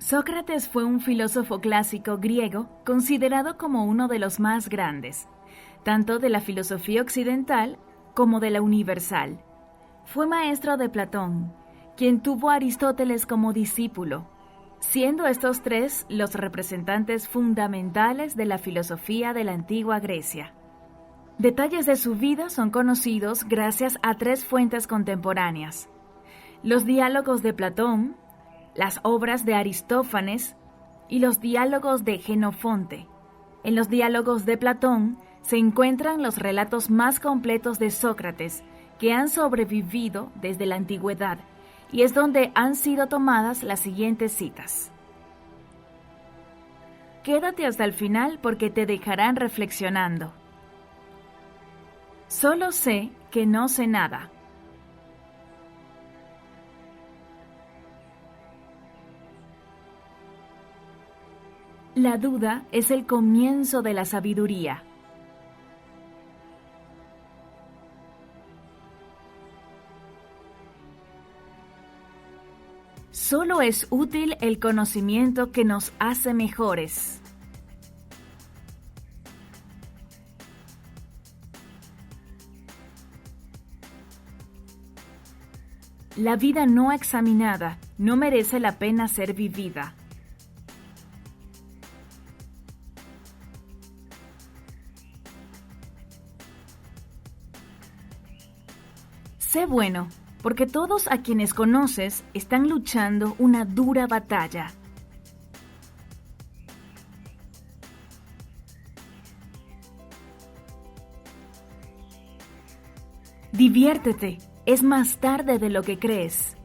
Sócrates fue un filósofo clásico griego considerado como uno de los más grandes, tanto de la filosofía occidental como de la universal. Fue maestro de Platón, quien tuvo a Aristóteles como discípulo, siendo estos tres los representantes fundamentales de la filosofía de la antigua Grecia. Detalles de su vida son conocidos gracias a tres fuentes contemporáneas: los diálogos de Platón, las obras de Aristófanes y los diálogos de Jenofonte. En los diálogos de Platón se encuentran los relatos más completos de Sócrates, que han sobrevivido desde la antigüedad, y es donde han sido tomadas las siguientes citas. Quédate hasta el final porque te dejarán reflexionando. Solo sé que no sé nada. La duda es el comienzo de la sabiduría. Solo es útil el conocimiento que nos hace mejores. La vida no examinada no merece la pena ser vivida. Sé bueno, porque todos a quienes conoces están luchando una dura batalla. Diviértete, es más tarde de lo que crees.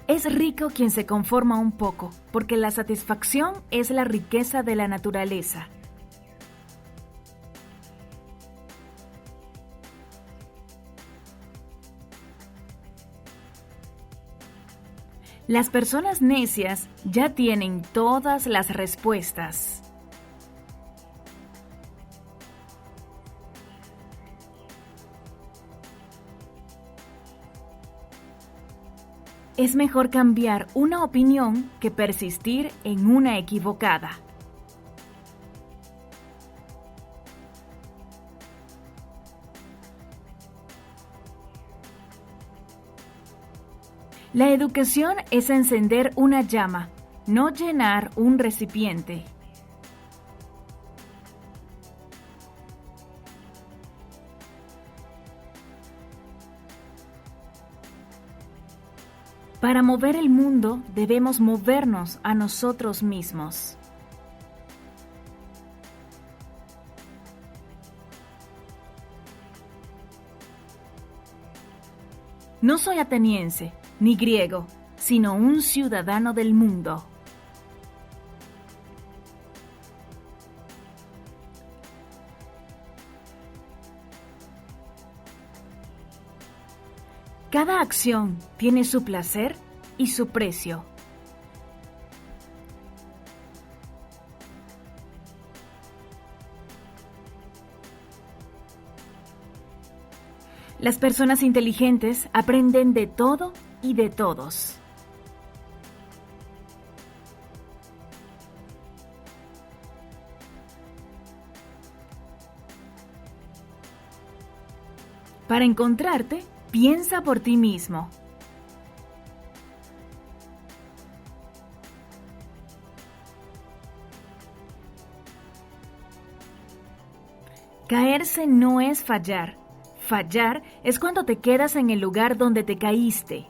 Es rico quien se conforma un poco, porque la satisfacción es la riqueza de la naturaleza. Las personas necias ya tienen todas las respuestas. Es mejor cambiar una opinión que persistir en una equivocada. La educación es encender una llama, no llenar un recipiente. Para mover el mundo debemos movernos a nosotros mismos. No soy ateniense ni griego, sino un ciudadano del mundo. Cada acción tiene su placer y su precio. Las personas inteligentes aprenden de todo y de todos. Para encontrarte, piensa por ti mismo. Caerse no es fallar. Fallar es cuando te quedas en el lugar donde te caíste.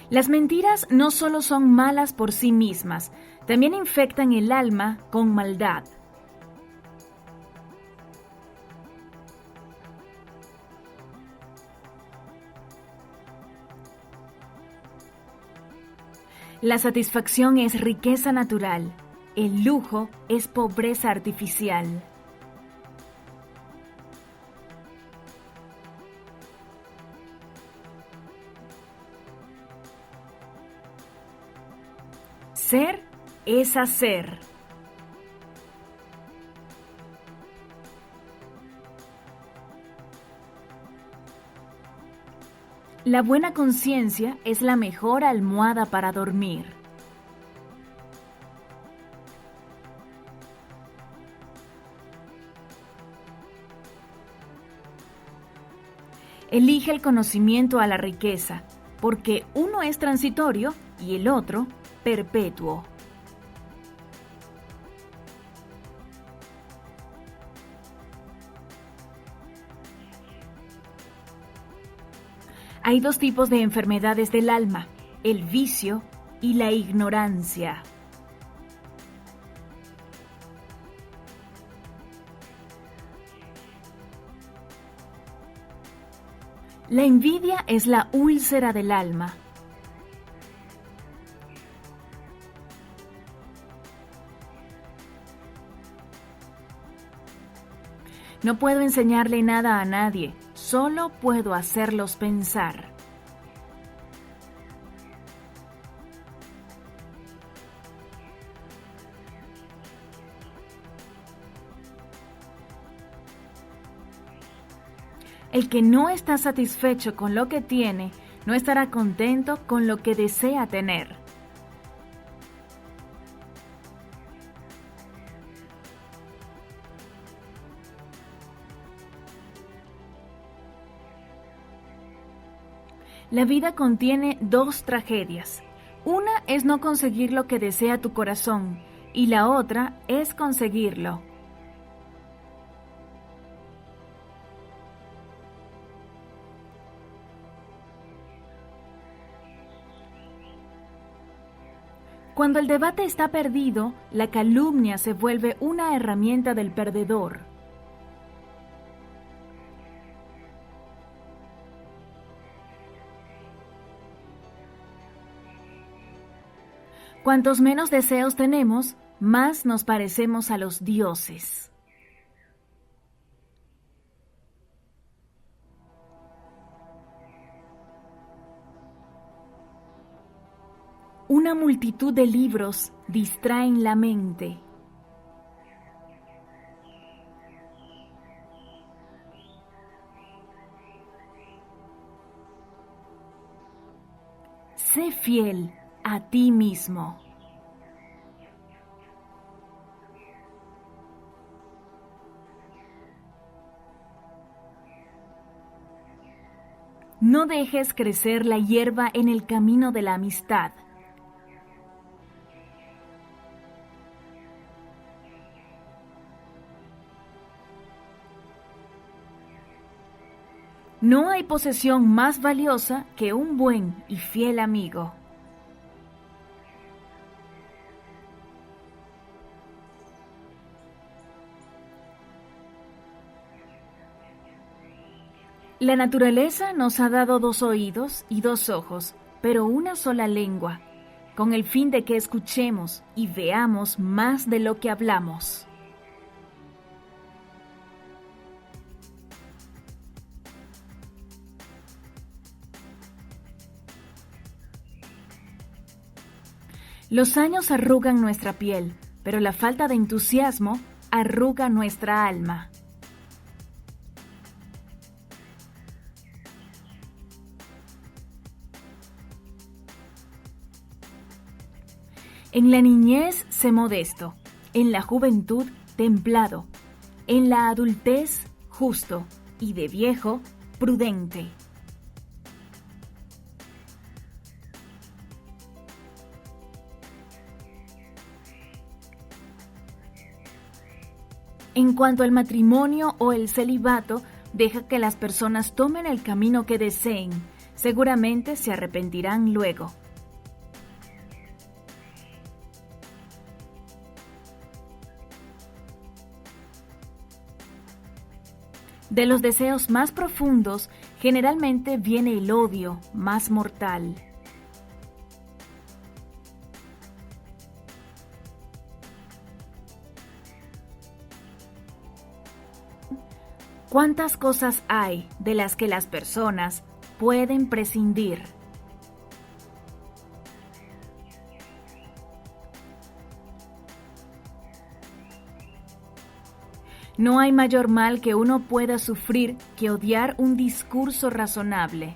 Las mentiras no solo son malas por sí mismas, también infectan el alma con maldad. La satisfacción es riqueza natural, el lujo es pobreza artificial. Ser es hacer. La buena conciencia es la mejor almohada para dormir. Elige el conocimiento a la riqueza, porque uno es transitorio y el otro perpetuo. Hay dos tipos de enfermedades del alma, el vicio y la ignorancia. La envidia es la úlcera del alma. No puedo enseñarle nada a nadie, solo puedo hacerlos pensar. El que no está satisfecho con lo que tiene, no estará contento con lo que desea tener. La vida contiene dos tragedias. Una es no conseguir lo que desea tu corazón y la otra es conseguirlo. Cuando el debate está perdido, la calumnia se vuelve una herramienta del perdedor. Cuantos menos deseos tenemos, más nos parecemos a los dioses. Una multitud de libros distraen la mente. Sé fiel a ti mismo. No dejes crecer la hierba en el camino de la amistad. No hay posesión más valiosa que un buen y fiel amigo. La naturaleza nos ha dado dos oídos y dos ojos, pero una sola lengua, con el fin de que escuchemos y veamos más de lo que hablamos. Los años arrugan nuestra piel, pero la falta de entusiasmo arruga nuestra alma. En la niñez, sé modesto, en la juventud, templado, en la adultez, justo, y de viejo, prudente. En cuanto al matrimonio o el celibato, deja que las personas tomen el camino que deseen. Seguramente se arrepentirán luego. De los deseos más profundos, generalmente viene el odio más mortal. ¿Cuántas cosas hay de las que las personas pueden prescindir? No hay mayor mal que uno pueda sufrir que odiar un discurso razonable.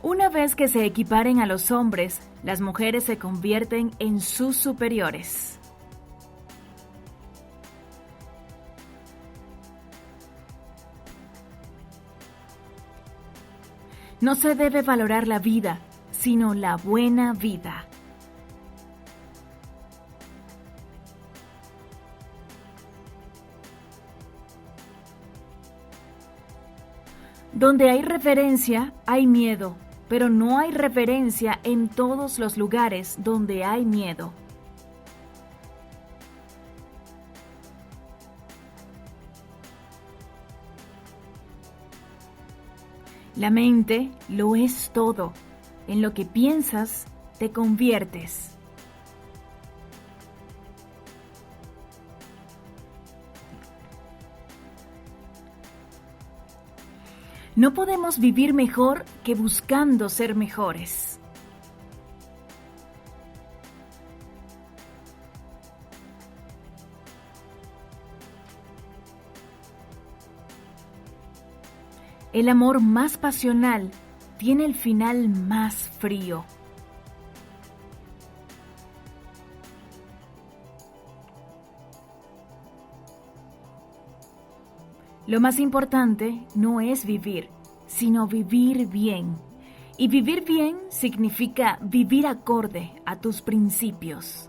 Una vez que se equiparen a los hombres, las mujeres se convierten en sus superiores. No se debe valorar la vida, sino la buena vida. Donde hay reverencia, hay miedo, pero no hay reverencia en todos los lugares donde hay miedo. La mente lo es todo. En lo que piensas, te conviertes. No podemos vivir mejor que buscando ser mejores. El amor más pasional tiene el final más frío. Lo más importante no es vivir, sino vivir bien. Y vivir bien significa vivir acorde a tus principios.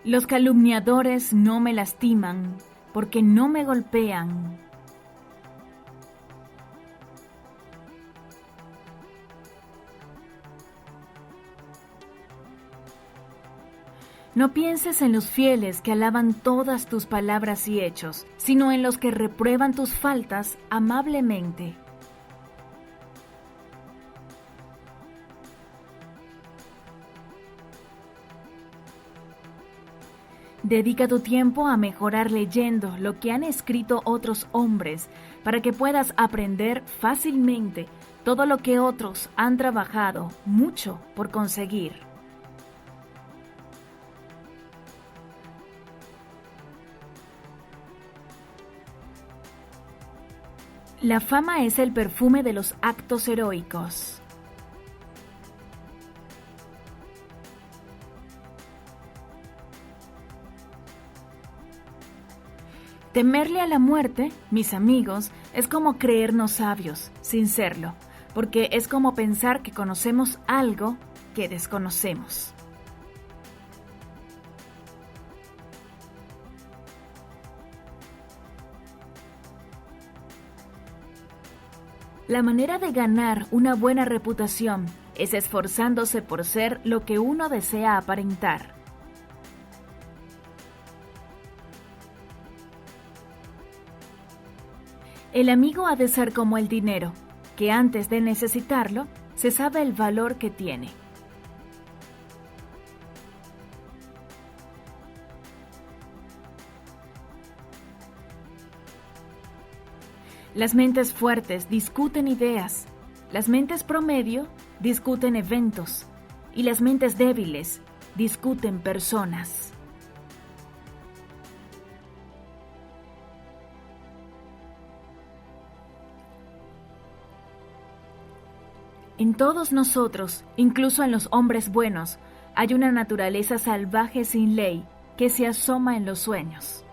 Los calumniadores no me lastiman porque no me golpean. No pienses en los fieles que alaban todas tus palabras y hechos, sino en los que reprueban tus faltas amablemente. Dedica tu tiempo a mejorar leyendo lo que han escrito otros hombres para que puedas aprender fácilmente todo lo que otros han trabajado mucho por conseguir. La fama es el perfume de los actos heroicos. Temerle a la muerte, mis amigos, es como creernos sabios, sin serlo, porque es como pensar que conocemos algo que desconocemos. La manera de ganar una buena reputación es esforzándose por ser lo que uno desea aparentar. El amigo ha de ser como el dinero, que antes de necesitarlo, se sabe el valor que tiene. Las mentes fuertes discuten ideas, las mentes promedio discuten eventos y las mentes débiles discuten personas. En todos nosotros, incluso en los hombres buenos, hay una naturaleza salvaje sin ley que se asoma en los sueños.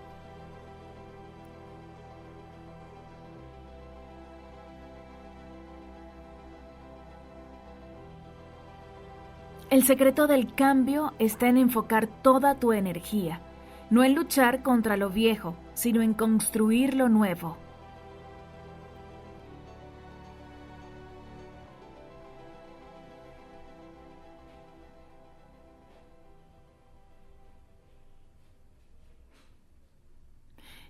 El secreto del cambio está en enfocar toda tu energía, no en luchar contra lo viejo, sino en construir lo nuevo.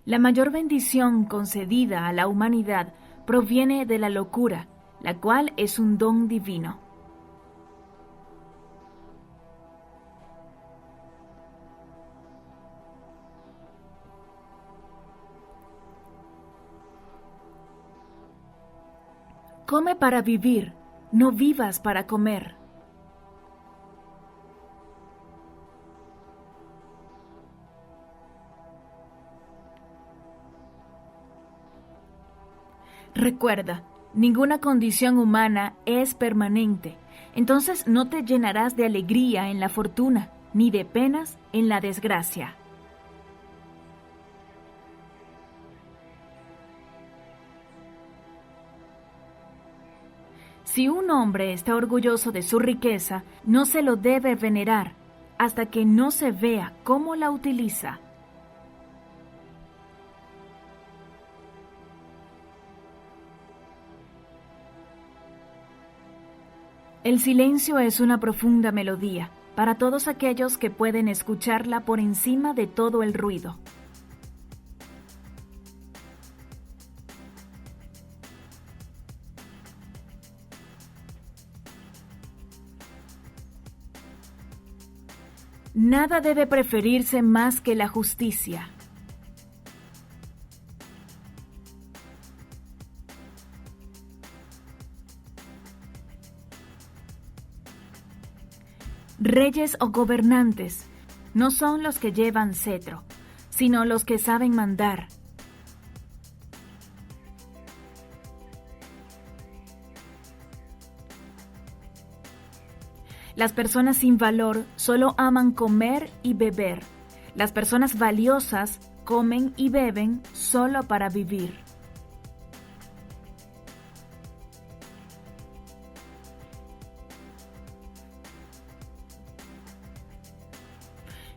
La mayor bendición concedida a la humanidad proviene de la locura, la cual es un don divino. Come para vivir, no vivas para comer. Recuerda, ninguna condición humana es permanente, entonces no te llenarás de alegría en la fortuna, ni de penas en la desgracia. Si un hombre está orgulloso de su riqueza, no se lo debe venerar hasta que no se vea cómo la utiliza. El silencio es una profunda melodía para todos aquellos que pueden escucharla por encima de todo el ruido. Nada debe preferirse más que la justicia. Reyes o gobernantes no son los que llevan cetro, sino los que saben mandar. Las personas sin valor solo aman comer y beber. Las personas valiosas comen y beben solo para vivir.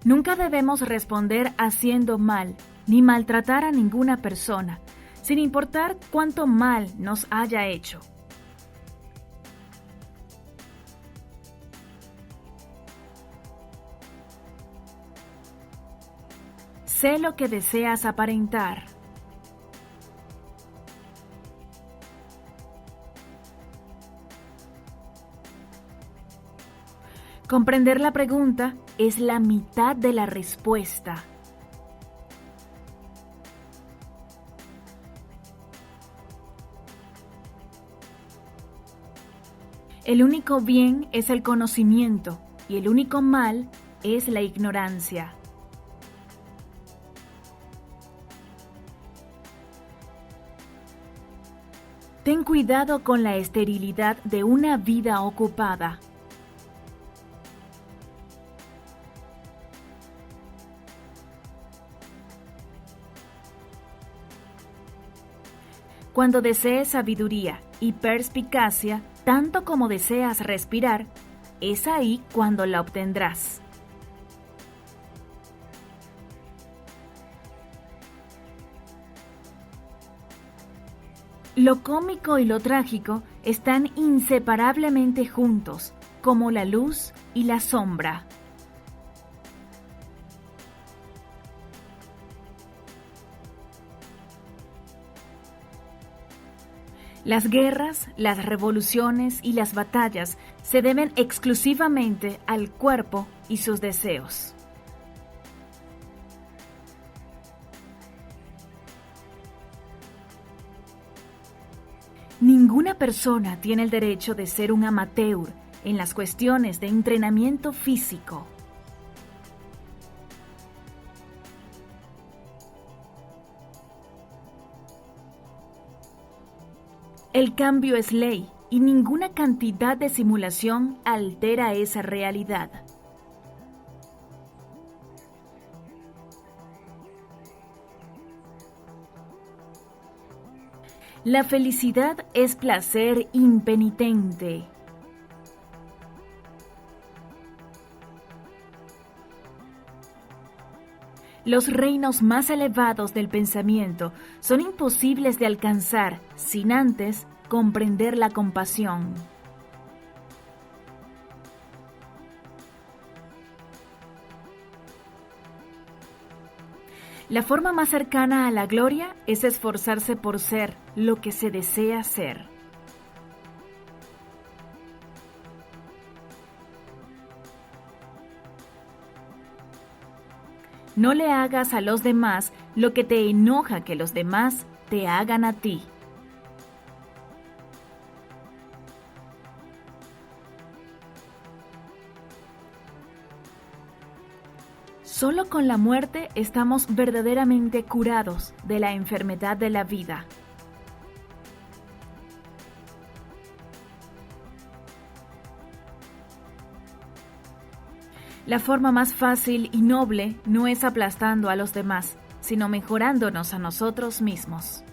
Nunca debemos responder haciendo mal, ni maltratar a ninguna persona, sin importar cuánto mal nos haya hecho. Sé lo que deseas aparentar. Comprender la pregunta es la mitad de la respuesta. El único bien es el conocimiento y el único mal es la ignorancia. Ten cuidado con la esterilidad de una vida ocupada. Cuando desees sabiduría y perspicacia, tanto como deseas respirar, es ahí cuando la obtendrás. Lo cómico y lo trágico están inseparablemente juntos, como la luz y la sombra. Las guerras, las revoluciones y las batallas se deben exclusivamente al cuerpo y sus deseos. Ninguna persona tiene el derecho de ser un amateur en las cuestiones de entrenamiento físico. El cambio es ley y ninguna cantidad de simulación altera esa realidad. La felicidad es placer impenitente. Los reinos más elevados del pensamiento son imposibles de alcanzar sin antes comprender la compasión. La forma más cercana a la gloria es esforzarse por ser lo que se desea ser. No le hagas a los demás lo que te enoja que los demás te hagan a ti. Solo con la muerte estamos verdaderamente curados de la enfermedad de la vida. La forma más fácil y noble no es aplastando a los demás, sino mejorándonos a nosotros mismos.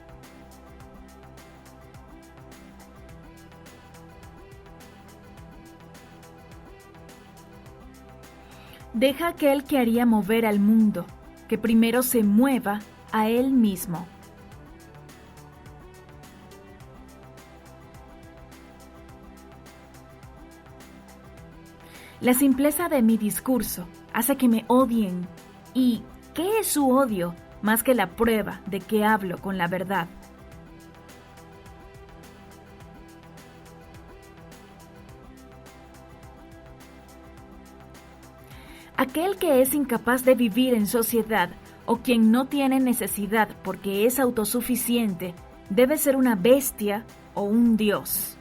Deja aquel que haría mover al mundo, que primero se mueva a él mismo. La simpleza de mi discurso hace que me odien. ¿Y qué es su odio más que la prueba de que hablo con la verdad? Aquel que es incapaz de vivir en sociedad o quien no tiene necesidad porque es autosuficiente debe ser una bestia o un dios.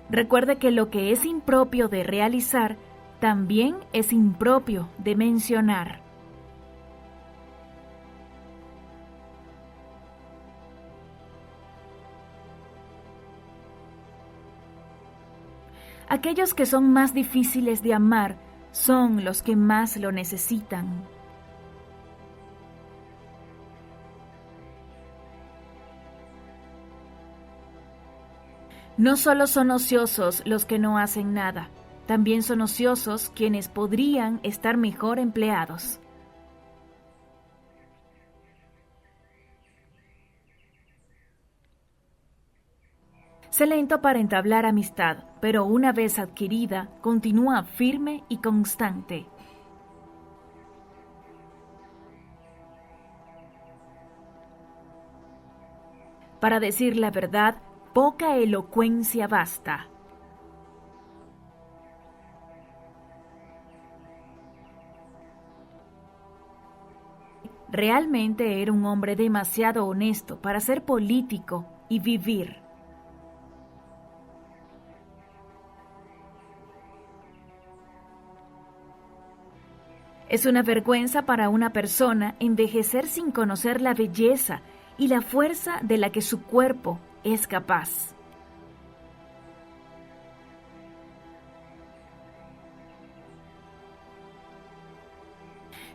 Recuerde que lo que es impropio de realizar también es impropio de mencionar. Aquellos que son más difíciles de amar son los que más lo necesitan. No solo son ociosos los que no hacen nada, también son ociosos quienes podrían estar mejor empleados. Sé lento para entablar amistad, pero una vez adquirida, continúa firme y constante. Para decir la verdad, poca elocuencia basta. Realmente era un hombre demasiado honesto para ser político y vivir. Es una vergüenza para una persona envejecer sin conocer la belleza y la fuerza de la que su cuerpo es capaz.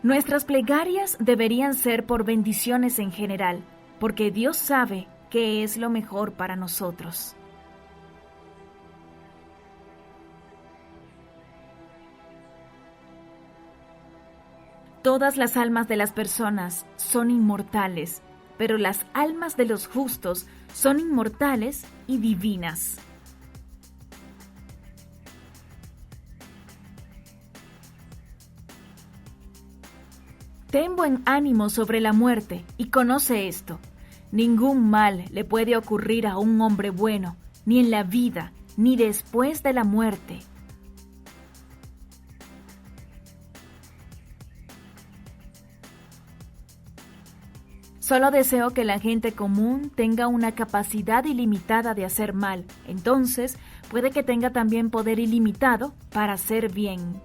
Nuestras plegarias deberían ser por bendiciones en general, porque Dios sabe qué es lo mejor para nosotros. Todas las almas de las personas son inmortales, pero las almas de los justos son inmortales y divinas. Ten buen ánimo sobre la muerte y conoce esto: ningún mal le puede ocurrir a un hombre bueno, ni en la vida, ni después de la muerte. Solo deseo que la gente común tenga una capacidad ilimitada de hacer mal, entonces puede que tenga también poder ilimitado para hacer bien.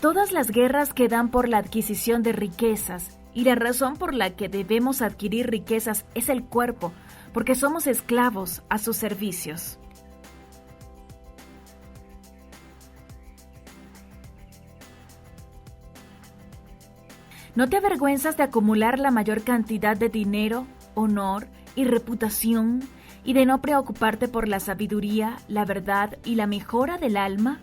Todas las guerras que dan por la adquisición de riquezas, y la razón por la que debemos adquirir riquezas es el cuerpo, porque somos esclavos a sus servicios. ¿No te avergüenzas de acumular la mayor cantidad de dinero, honor y reputación y de no preocuparte por la sabiduría, la verdad y la mejora del alma?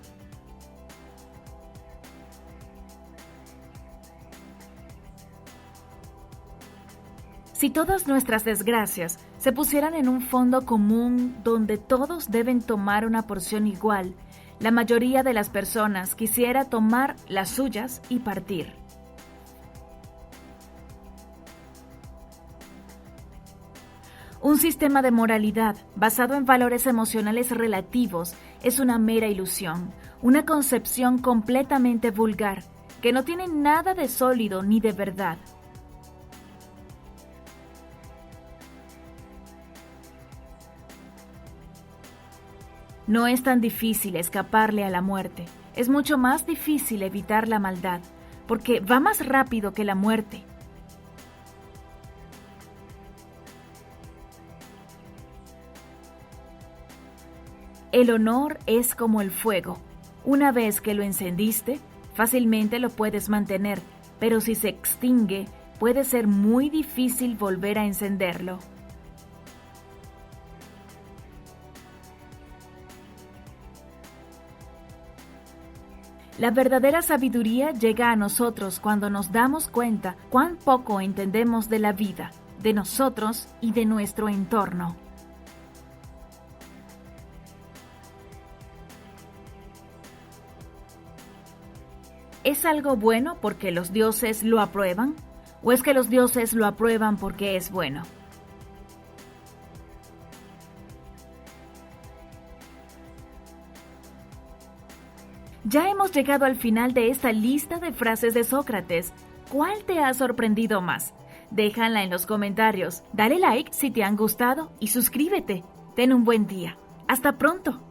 Si todas nuestras desgracias se pusieran en un fondo común donde todos deben tomar una porción igual, la mayoría de las personas quisiera tomar las suyas y partir. Un sistema de moralidad basado en valores emocionales relativos es una mera ilusión, una concepción completamente vulgar, que no tienen nada de sólido ni de verdad. No es tan difícil escaparle a la muerte, es mucho más difícil evitar la maldad, porque va más rápido que la muerte. El honor es como el fuego. Una vez que lo encendiste, fácilmente lo puedes mantener, pero si se extingue, puede ser muy difícil volver a encenderlo. La verdadera sabiduría llega a nosotros cuando nos damos cuenta cuán poco entendemos de la vida, de nosotros y de nuestro entorno. ¿Es algo bueno porque los dioses lo aprueban? ¿O es que los dioses lo aprueban porque es bueno? Ya hemos llegado al final de esta lista de frases de Sócrates. ¿Cuál te ha sorprendido más? Déjala en los comentarios, dale like si te han gustado y suscríbete. Ten un buen día. Hasta pronto.